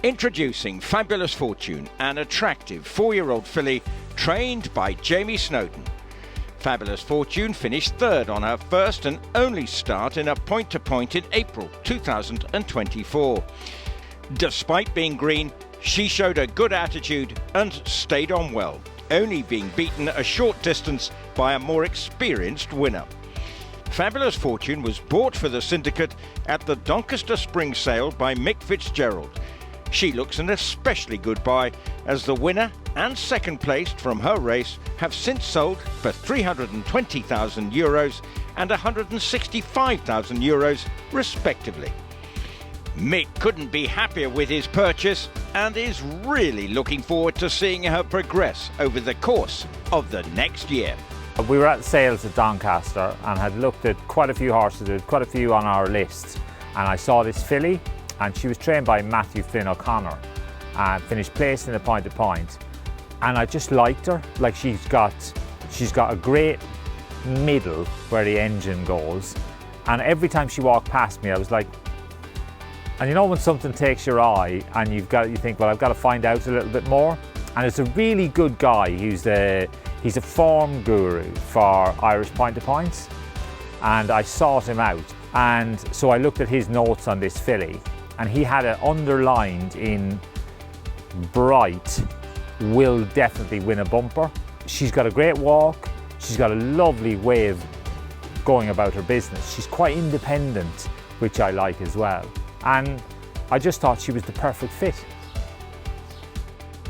Introducing Fabulous Fortune, an attractive 4-year-old filly trained by Jamie Snowden. Fabulous Fortune finished third on her first and only start in a point-to-point in April 2024. Despite being green, she showed a good attitude and stayed on well, only being beaten a short distance by a more experienced winner. Fabulous Fortune was bought for the syndicate at the Doncaster Spring Sale by Mick Fitzgerald. She looks an especially good buy, as the winner and second placed from her race have since sold for €320,000 and €165,000 respectively. Mick couldn't be happier with his purchase and is really looking forward to seeing her progress over the course of the next year. We were at the sales at Doncaster and had looked at quite a few horses, there were quite a few on our list, and I saw this filly, and she was trained by Matthew Flynn O'Connor and finished placed in the point-to-point, and I just liked her. Like, she's got a great middle where the engine goes, and every time she walked past me I was like, and you know when something takes your eye and you think, well, I've got to find out a little bit more. And it's a really good guy. He's a form guru for Irish point-to-points, and I sought him out, and so I looked at his notes on this filly, and he had it underlined in bright, will definitely win a bumper. She's got a great walk, she's got a lovely way of going about her business. She's quite independent, which I like as well, and I just thought she was the perfect fit.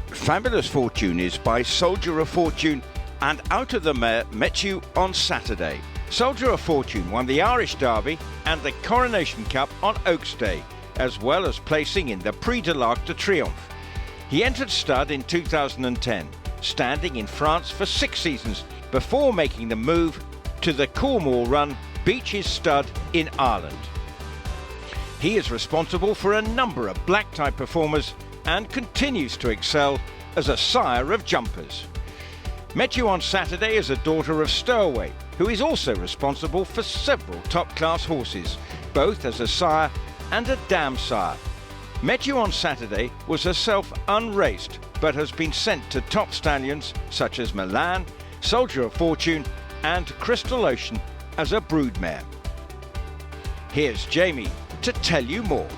Fabulous Fortune is by Soldier of Fortune and Out of the Mare met you on Saturday. Soldier of Fortune won the Irish Derby and the Coronation Cup on Oaks Day, as well as placing in the Prix de l'Arc de Triomphe. He entered stud in 2010, standing in France for 6 seasons before making the move to the Cornwall Run Beaches Stud in Ireland. He is responsible for a number of black-type performers and continues to excel as a sire of jumpers. Met you on Saturday as a daughter of Stowaway, who is also responsible for several top-class horses, both as a sire and a dam sire. Met you on Saturday was herself unraced, but has been sent to top stallions such as Milan, Soldier of Fortune and Crystal Ocean as a broodmare. Here's Jamie to tell you more.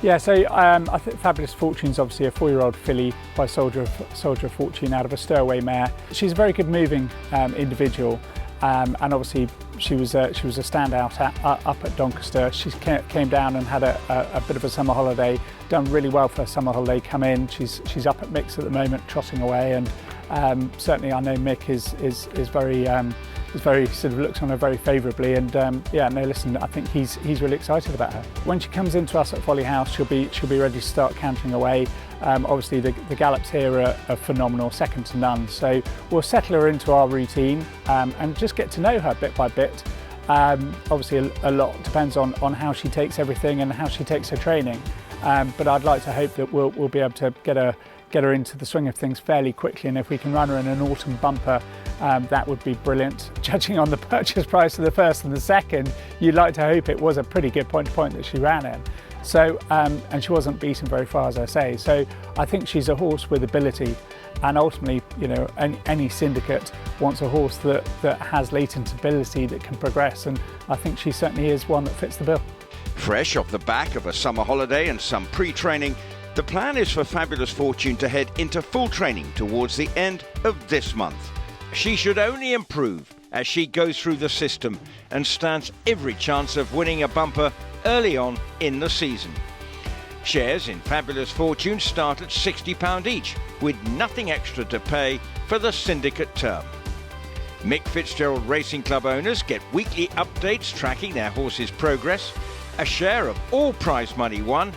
Yeah, so I think Fabulous Fortune is obviously a 4-year-old filly by Soldier of Fortune out of a Stowaway mare. She's a very good moving individual, and obviously she was a standout up at Doncaster. She came down and had a bit of a summer holiday, done really well for her summer holiday. Come in, she's up at Mick's at the moment, trotting away, and certainly I know Mick is very sort of looks on her very favourably, and yeah, no, listen, I think he's really excited about her. When she comes into us at Folly House, she'll be ready to start cantering away. Obviously the gallops here are phenomenal, second to none. So we'll settle her into our routine and just get to know her bit by bit. Obviously a lot depends on how she takes everything and how she takes her training. But I'd like to hope that we'll be able to get her into the swing of things fairly quickly, and if we can run her in an autumn bumper, that would be brilliant. Judging on the purchase price of the first and the second, you'd like to hope it was a pretty good point-to-point that she ran in. So, and she wasn't beaten very far, as I say. So I think she's a horse with ability, and ultimately, you know, any syndicate wants a horse that has latent ability, that can progress, and I think she certainly is one that fits the bill. Fresh off the back of a summer holiday and some pre-training, the plan is for Fabulous Fortune to head into full training towards the end of this month. She should only improve as she goes through the system and stands every chance of winning a bumper early on in the season. Shares in Fabulous Fortune start at £60 each, with nothing extra to pay for the syndicate term. Mick Fitzgerald Racing Club owners get weekly updates tracking their horses' progress, a share of all prize money won,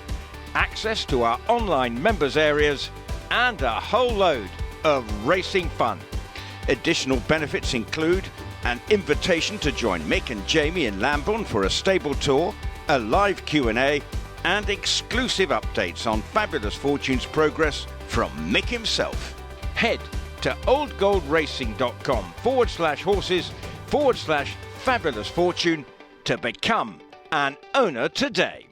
access to our online members areas, and a whole load of racing fun. Additional benefits include an invitation to join Mick and Jamie in Lambourne for a stable tour, a live Q&A, and exclusive updates on Fabulous Fortune's progress from Mick himself. Head to oldgoldracing.com/horses/Fabulous Fortune to become an owner today.